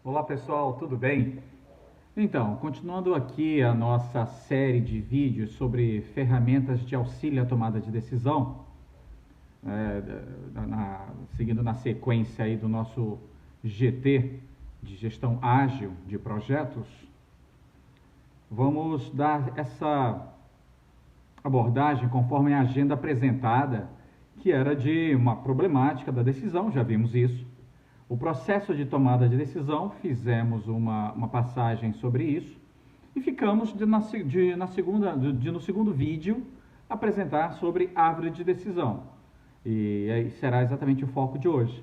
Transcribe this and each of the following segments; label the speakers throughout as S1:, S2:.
S1: Olá pessoal, tudo bem? Então, continuando aqui a nossa série de vídeos sobre ferramentas de auxílio à tomada de decisão, seguindo na sequência aí do nosso GT de gestão ágil de projetos, vamos dar essa abordagem conforme a agenda apresentada, que era de uma problemática da decisão, já vimos isso. O processo de tomada de decisão, fizemos uma passagem sobre isso e ficamos no segundo vídeo apresentar sobre árvore de decisão. E aí será exatamente o foco de hoje.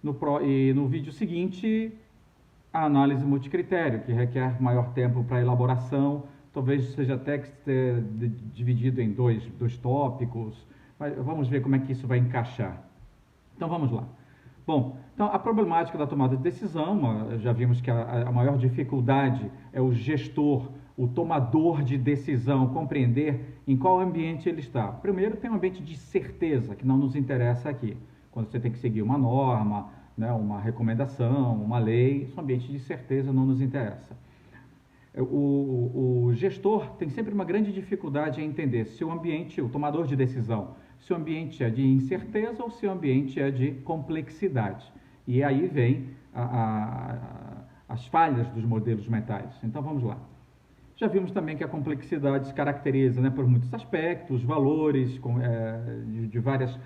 S1: No vídeo seguinte, a análise multicritério, que requer maior tempo para elaboração, talvez seja até que dividido em dois tópicos, mas vamos ver como é que isso vai encaixar. Então vamos lá. Bom, então a problemática da tomada de decisão, já vimos que a maior dificuldade é o gestor, o tomador de decisão, compreender em qual ambiente ele está. Primeiro tem um ambiente de certeza, que não nos interessa aqui, quando você tem que seguir uma norma, né, uma recomendação, uma lei, esse ambiente de certeza não nos interessa. O gestor tem sempre uma grande dificuldade em entender se o ambiente, o tomador de decisão, se o ambiente é de incerteza ou se o ambiente é de complexidade. E aí vem as falhas dos modelos mentais. Então vamos lá. Já vimos também que a complexidade se caracteriza, né, por muitos aspectos, valores de várias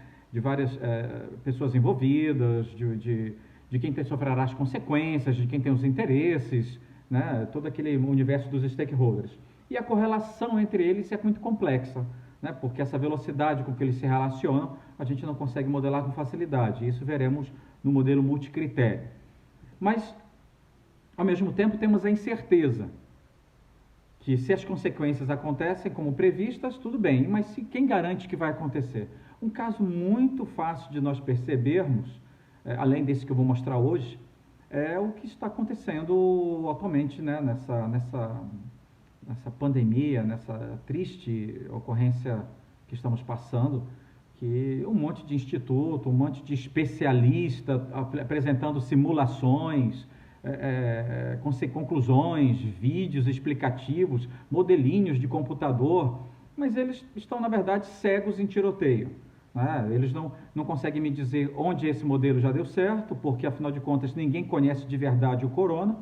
S1: pessoas envolvidas, de quem sofrerá as consequências, de quem tem os interesses, né, todo aquele universo dos stakeholders. E a correlação entre eles é muito complexa, né, porque essa velocidade com que eles se relacionam, a gente não consegue modelar com facilidade. Isso veremos no modelo multicritério. Mas, ao mesmo tempo, temos a incerteza, que se as consequências acontecem como previstas, tudo bem, mas quem garante que vai acontecer? Um caso muito fácil de nós percebermos, além desse que eu vou mostrar hoje, é o que está acontecendo atualmente, né, nessa pandemia, nessa triste ocorrência que estamos passando, que um monte de instituto, um monte de especialista apresentando simulações, conclusões, vídeos explicativos, modelinhos de computador, mas eles estão, na verdade, cegos em tiroteio. Eles não conseguem me dizer onde esse modelo já deu certo, porque, afinal de contas, ninguém conhece de verdade o corona.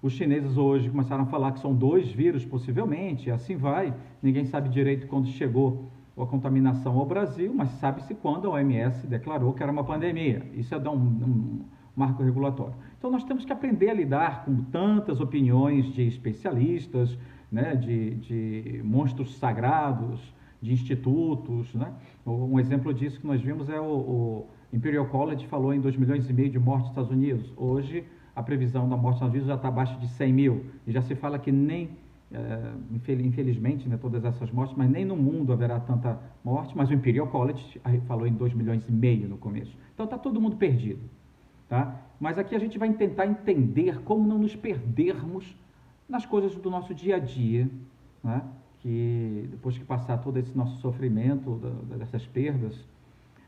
S1: Os chineses hoje começaram a falar que são 2 vírus, possivelmente, e assim vai. Ninguém sabe direito quando chegou a contaminação ao Brasil, mas sabe-se quando a OMS declarou que era uma pandemia. Isso é dar um marco regulatório. Então, nós temos que aprender a lidar com tantas opiniões de especialistas, né, de monstros sagrados, de institutos, né? Um exemplo disso que nós vimos é o Imperial College falou em 2,5 milhões de mortes nos Estados Unidos. Hoje, a previsão da morte nos Estados Unidos já está abaixo de 100 mil. E já se fala que nem, infelizmente, né, todas essas mortes, mas nem no mundo haverá tanta morte, mas o Imperial College falou em 2,5 milhões no começo. Então está todo mundo perdido. Tá? Mas aqui a gente vai tentar entender como não nos perdermos nas coisas do nosso dia a dia, né? Que depois que passar todo esse nosso sofrimento, dessas perdas,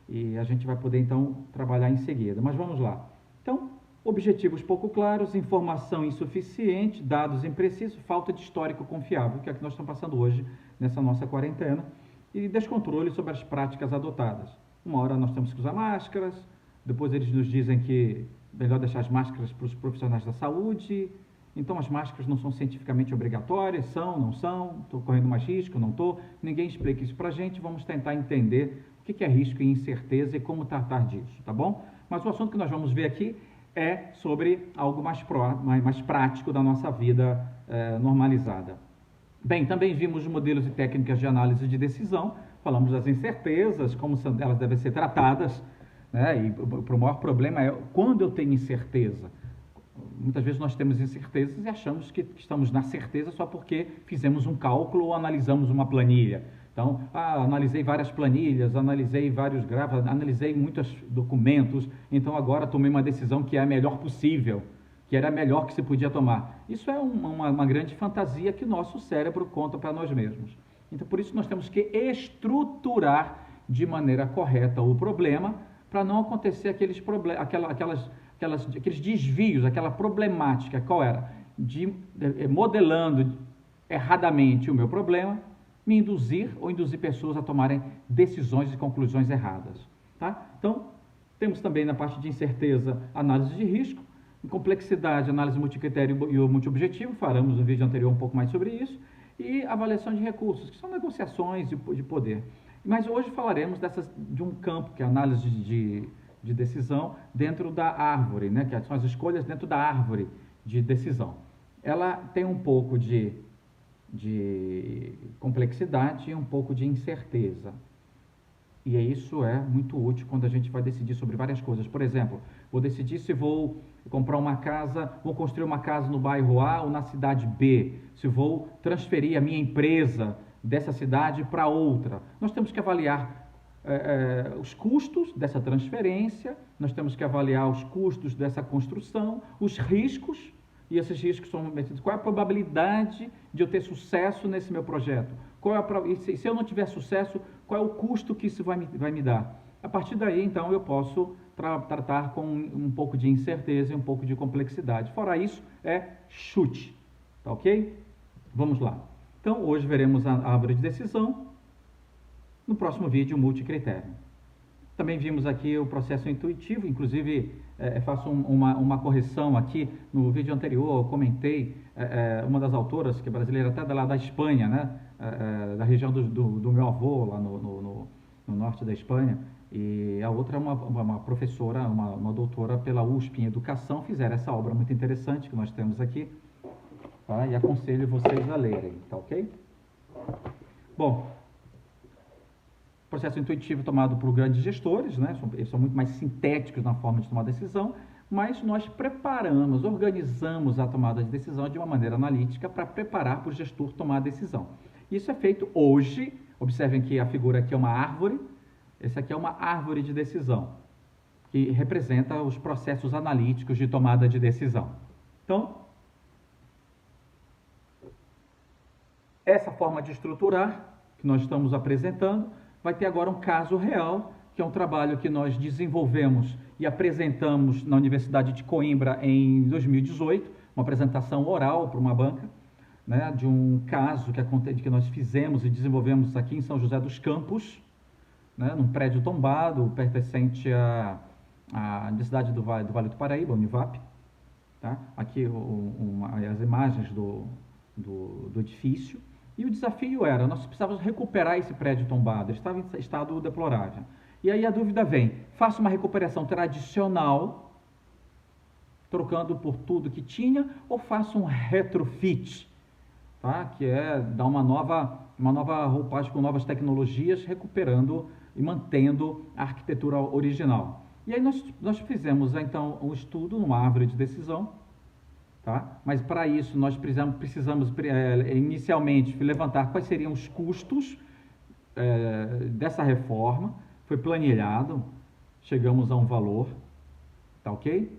S1: e a gente vai poder então trabalhar em seguida. Mas vamos lá. Então, objetivos pouco claros, informação insuficiente, dados imprecisos, falta de histórico confiável, que é o que nós estamos passando hoje nessa nossa quarentena, e descontrole sobre as práticas adotadas. Uma hora nós temos que usar máscaras, depois eles nos dizem que é melhor deixar as máscaras para os profissionais da saúde. Então as máscaras não são cientificamente obrigatórias, são, não são, estou correndo mais risco, não estou. Ninguém explica isso para a gente, vamos tentar entender o que é risco e incerteza e como tratar disso, tá bom? Mas o assunto que nós vamos ver aqui é sobre algo mais prático da nossa vida normalizada. Bem, também vimos modelos e técnicas de análise de decisão, falamos das incertezas, como elas devem ser tratadas, né? E o maior problema é quando eu tenho incerteza. Muitas vezes nós temos incertezas e achamos que estamos na certeza só porque fizemos um cálculo ou analisamos uma planilha. Então, analisei várias planilhas, analisei vários gráficos, analisei muitos documentos, então agora tomei uma decisão que é a melhor possível, que era a melhor que se podia tomar. Isso é uma grande fantasia que o nosso cérebro conta para nós mesmos. Então, por isso nós temos que estruturar de maneira correta o problema, para não acontecer aquelas aqueles desvios, aquela problemática, qual era? Modelando erradamente o meu problema, me induzir ou induzir pessoas a tomarem decisões e conclusões erradas. Tá? Então, temos também na parte de incerteza, análise de risco, em complexidade, análise multicritério e multiobjetivo, faremos no vídeo anterior um pouco mais sobre isso, e avaliação de recursos, que são negociações de poder. Mas hoje falaremos de um campo, que é a análise de decisão dentro da árvore, né? Que são as escolhas dentro da árvore de decisão. Ela tem um pouco de complexidade e um pouco de incerteza. E isso é muito útil quando a gente vai decidir sobre várias coisas. Por exemplo, vou decidir se vou comprar uma casa, vou construir uma casa no bairro A ou na cidade B, se vou transferir a minha empresa dessa cidade para outra. Nós temos que avaliar os custos dessa transferência, nós temos que avaliar os custos dessa construção, os riscos, e esses riscos são qual é a probabilidade de eu ter sucesso nesse meu projeto? E se eu não tiver sucesso, qual é o custo que isso vai me dar? A partir daí, então, eu posso tratar com um pouco de incerteza e um pouco de complexidade. Fora isso, é chute. Tá ok? Vamos lá. Então, hoje veremos a árvore de decisão. No próximo vídeo, multicritério. Também vimos aqui o processo intuitivo, inclusive faço uma correção aqui. No vídeo anterior eu comentei uma das autoras, que é brasileira, até lá da Espanha, né? Da região do meu avô, lá no norte da Espanha, e a outra é uma professora, uma doutora pela USP em Educação, fizeram essa obra muito interessante que nós temos aqui, tá? E aconselho vocês a lerem, tá ok? Bom, processo intuitivo tomado por grandes gestores, né? Eles são muito mais sintéticos na forma de tomar decisão, mas nós preparamos, organizamos a tomada de decisão de uma maneira analítica para preparar para o gestor tomar a decisão. Isso é feito hoje, observem que a figura aqui é uma árvore, essa aqui é uma árvore de decisão, que representa os processos analíticos de tomada de decisão. Então, essa forma de estruturar que nós estamos apresentando vai ter agora um caso real, que é um trabalho que nós desenvolvemos e apresentamos na Universidade de Coimbra em 2018, uma apresentação oral para uma banca, né, de um caso que nós fizemos e desenvolvemos aqui em São José dos Campos, né, num prédio tombado pertencente à Universidade do Vale do Paraíba, Univap. Tá? Aqui as imagens do edifício. E o desafio era, nós precisávamos recuperar esse prédio tombado, ele estava em estado deplorável. E aí a dúvida vem, faça uma recuperação tradicional, trocando por tudo que tinha, ou faça um retrofit, tá? Que é dar uma nova roupagem com novas tecnologias, recuperando e mantendo a arquitetura original. E aí nós fizemos então um estudo, uma árvore de decisão, tá? Mas para isso nós precisamos inicialmente levantar quais seriam os custos dessa reforma. Foi planilhado, chegamos a um valor, tá ok?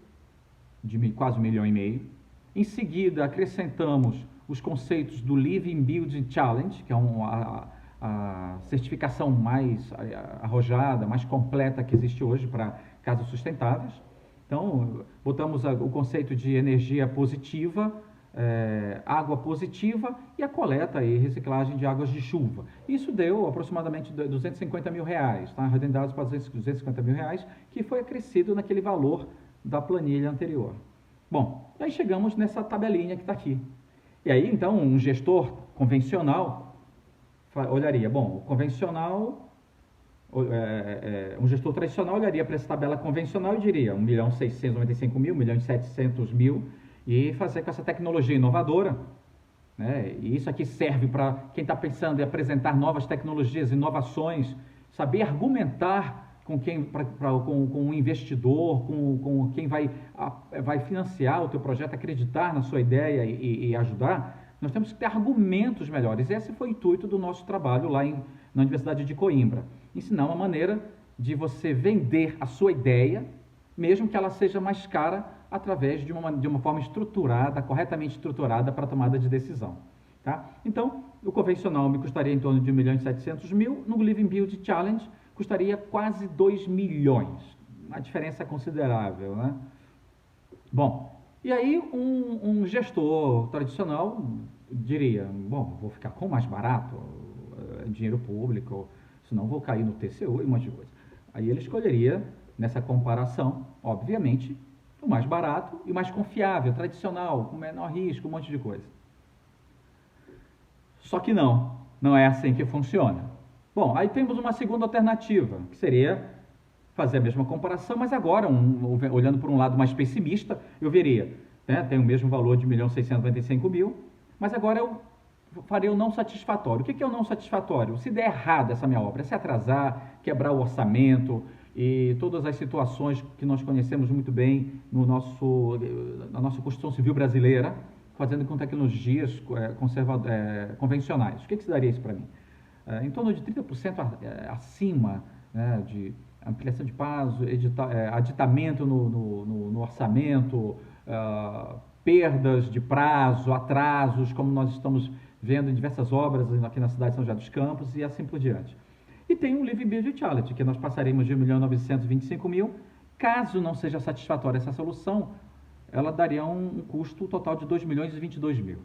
S1: De quase 1,5 milhão. Em seguida acrescentamos os conceitos do Living Building Challenge, que é a certificação mais arrojada, mais completa que existe hoje para casas sustentáveis. Então, botamos o conceito de energia positiva, água positiva e a coleta e reciclagem de águas de chuva. Isso deu aproximadamente R$250 mil, tá? Arredondados para R$250 mil, que foi acrescido naquele valor da planilha anterior. Bom, aí chegamos nessa tabelinha que está aqui. E aí, então, um gestor convencional olharia, bom, o convencional... um gestor tradicional olharia para essa tabela convencional e diria 1.695.000, 1.700.000 e fazer com essa tecnologia inovadora, né? E isso aqui serve para quem está pensando em apresentar novas tecnologias, inovações, saber argumentar com um investidor, com quem vai financiar o teu projeto, acreditar na sua ideia e ajudar. Nós temos que ter argumentos melhores. Esse foi o intuito do nosso trabalho lá na Universidade de Coimbra. Ensinar uma maneira de você vender a sua ideia, mesmo que ela seja mais cara, através de uma forma estruturada, corretamente estruturada para a tomada de decisão. Tá? Então, o convencional me custaria em torno de 1.700.000, no Living Build Challenge custaria quase 2 milhões. Uma diferença considerável, né? Bom, e aí um gestor tradicional diria, bom, vou ficar com o mais barato, dinheiro público, senão vou cair no TCU e um monte de coisa. Aí ele escolheria, nessa comparação, obviamente, o mais barato e o mais confiável, tradicional, com menor risco, um monte de coisa. Só que não é assim que funciona. Bom, aí temos uma segunda alternativa, que seria fazer a mesma comparação, mas agora, olhando por um lado mais pessimista, eu veria, né, tem o mesmo valor de 1.695.000, mas agora eu faria o não satisfatório. O que é o não satisfatório? Se der errado essa minha obra, se atrasar, quebrar o orçamento e todas as situações que nós conhecemos muito bem na nossa Constituição Civil brasileira, fazendo com tecnologias convencionais. O que se daria isso para mim? Em torno de 30% acima, né, de ampliação de prazo, aditamento no orçamento, perdas de prazo, atrasos, como nós estamos vendo em diversas obras aqui na cidade de São José dos Campos e assim por diante. E tem um Living Build Challenge, que nós passaremos de 1.925.000. Caso não seja satisfatória essa solução, ela daria um custo total de 2.022.000.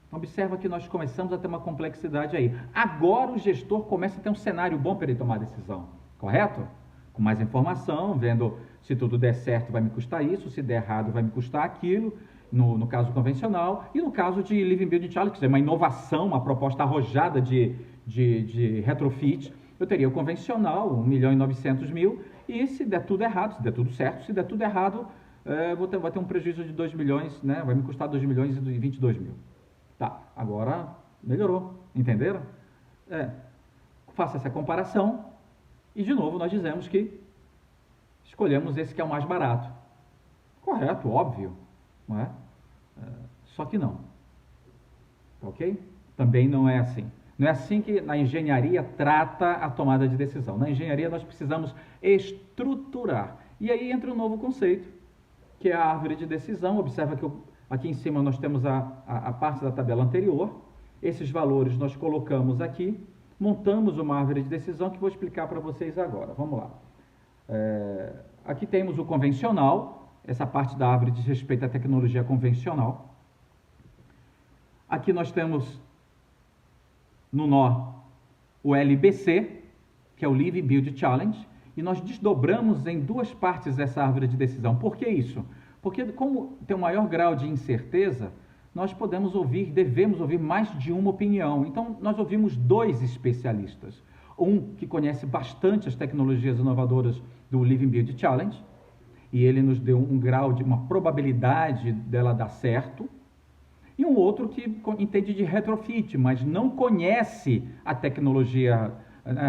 S1: Então, observa que nós começamos a ter uma complexidade aí. Agora o gestor começa a ter um cenário bom para ele tomar a decisão, correto? Com mais informação, vendo se tudo der certo vai me custar isso, se der errado vai me custar aquilo, no caso convencional, e no caso de Living Build Challenge, que é uma inovação, uma proposta arrojada de retrofit, eu teria o convencional, 1.900.000, e se der tudo errado, se der tudo certo, se der tudo errado, vai ter um prejuízo de 2 milhões, né? Vai me custar 2.022.000. Tá, agora melhorou, entenderam? Faça essa comparação e de novo nós dizemos que escolhemos esse que é o mais barato. Correto, óbvio, não é? Só que não. Ok? Também não é assim. Não é assim que na engenharia trata a tomada de decisão. Na engenharia nós precisamos estruturar. E aí entra um novo conceito, que é a árvore de decisão. Observa que aqui em cima nós temos a parte da tabela anterior. Esses valores nós colocamos aqui, montamos uma árvore de decisão que vou explicar para vocês agora. Vamos lá. Aqui temos o convencional, essa parte da árvore diz respeito à tecnologia convencional. Aqui nós temos no nó o LBC, que é o Living Build Challenge, e nós desdobramos em duas partes essa árvore de decisão. Por que isso? Porque como tem um maior grau de incerteza, nós devemos ouvir mais de uma opinião. Então, nós ouvimos dois especialistas. Um que conhece bastante as tecnologias inovadoras do Living Build Challenge, e ele nos deu um grau de uma probabilidade dela dar certo, e um outro que entende de retrofit, mas não conhece a tecnologia,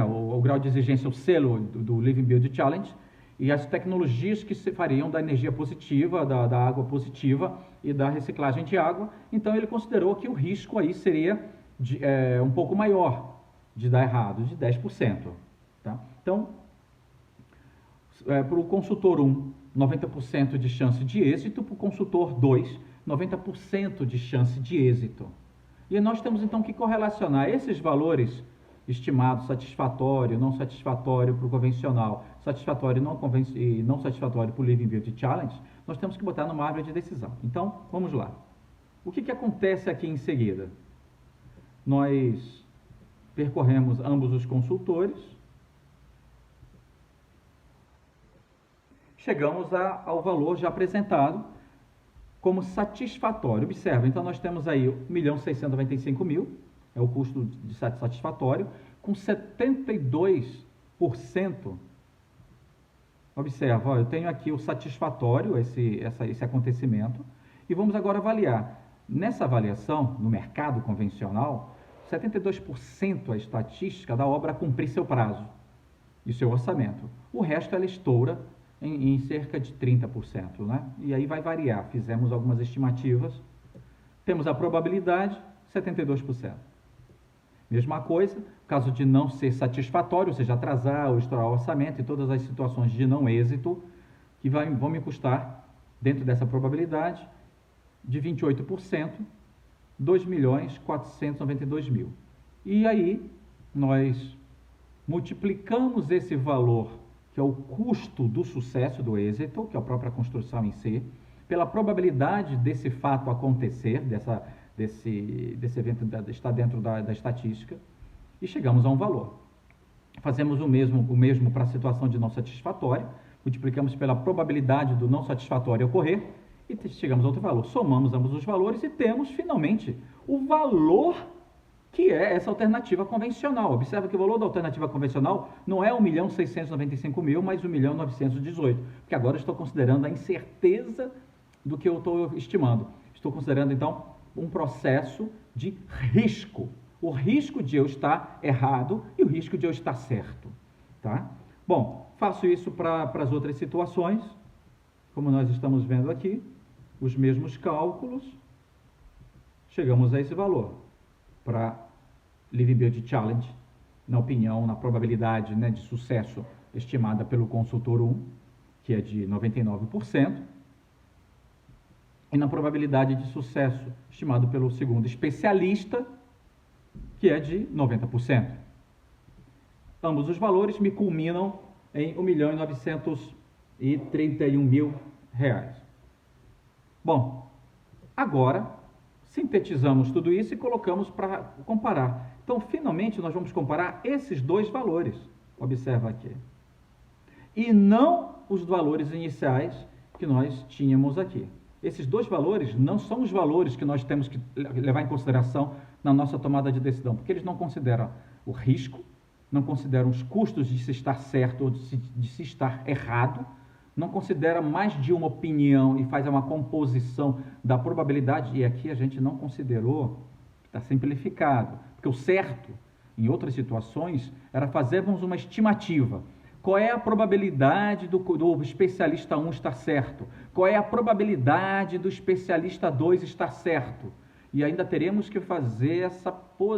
S1: o grau de exigência, o selo do Living Build Challenge, e as tecnologias que se fariam da energia positiva, da água positiva e da reciclagem de água. Então ele considerou que o risco aí seria um pouco maior de dar errado, de 10%. Tá? Então, para o consultor 1, 90% de chance de êxito, para o consultor 2, 90% de chance de êxito. E nós temos então que correlacionar esses valores estimados, satisfatório, não satisfatório para o convencional, satisfatório e não satisfatório para o Living Build Challenge, nós temos que botar numa árvore de decisão. Então, vamos lá. O que acontece aqui em seguida? Nós percorremos ambos os consultores, chegamos ao valor já apresentado como satisfatório. Observa, então nós temos aí 1.695.000, é o custo de satisfatório, com 72%. Observa, ó, eu tenho aqui o satisfatório, esse acontecimento, e vamos agora avaliar. Nessa avaliação, no mercado convencional, 72% a estatística da obra a cumprir seu prazo e seu orçamento. O resto ela estoura em cerca de 30%, né? E aí vai variar. Fizemos algumas estimativas. Temos a probabilidade, 72%. Mesma coisa, caso de não ser satisfatório, ou seja, atrasar ou estourar o orçamento e todas as situações de não êxito, que vão me custar, dentro dessa probabilidade, de 28%, 2.492.000. E aí, nós multiplicamos esse valor, que é o custo do sucesso, do êxito, que é a própria construção em si, pela probabilidade desse fato acontecer, desse evento estar dentro da estatística, e chegamos a um valor. Fazemos o mesmo para a situação de não satisfatória, multiplicamos pela probabilidade do não satisfatório ocorrer e chegamos a outro valor. Somamos ambos os valores e temos, finalmente, o valor que é essa alternativa convencional. Observa que o valor da alternativa convencional não é 1.695.000, mas 1.918.000, porque agora eu estou considerando a incerteza do que eu estou estimando. Estou considerando, então, um processo de risco. O risco de eu estar errado e o risco de eu estar certo. Tá? Bom, faço isso para as outras situações, como nós estamos vendo aqui, os mesmos cálculos, chegamos a esse valor. Para Living Build Challenge, na opinião, na probabilidade, né, de sucesso estimada pelo consultor 1, que é de 99%, e na probabilidade de sucesso estimado pelo segundo especialista, que é de 90%. Ambos os valores me culminam em R$1.931.000. Bom, agora sintetizamos tudo isso e colocamos para comparar. Então, finalmente, nós vamos comparar esses dois valores. Observa aqui. E não os valores iniciais que nós tínhamos aqui. Esses dois valores não são os valores que nós temos que levar em consideração na nossa tomada de decisão, porque eles não consideram o risco, não consideram os custos de se estar certo ou de se estar errado, não considera mais de uma opinião e faz uma composição da probabilidade, e aqui a gente não considerou, está simplificado, porque o certo, em outras situações, era fazermos uma estimativa. Qual é a probabilidade do especialista 1 estar certo? Qual é a probabilidade do especialista 2 estar certo? E ainda teremos que fazer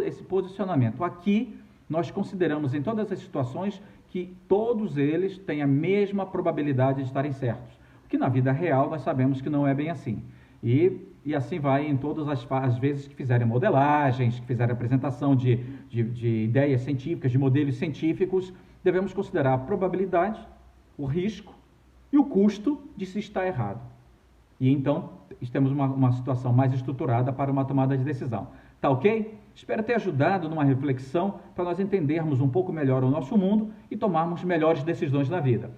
S1: esse posicionamento. Aqui, nós consideramos em todas as situações que todos eles têm a mesma probabilidade de estarem certos. O que na vida real nós sabemos que não é bem assim. E assim vai em todas as vezes que fizerem modelagens, que fizerem apresentação de ideias científicas, de modelos científicos, devemos considerar a probabilidade, o risco e o custo de se estar errado. E então, temos uma situação mais estruturada para uma tomada de decisão. Tá ok? Espero ter ajudado numa reflexão para nós entendermos um pouco melhor o nosso mundo e tomarmos melhores decisões na vida.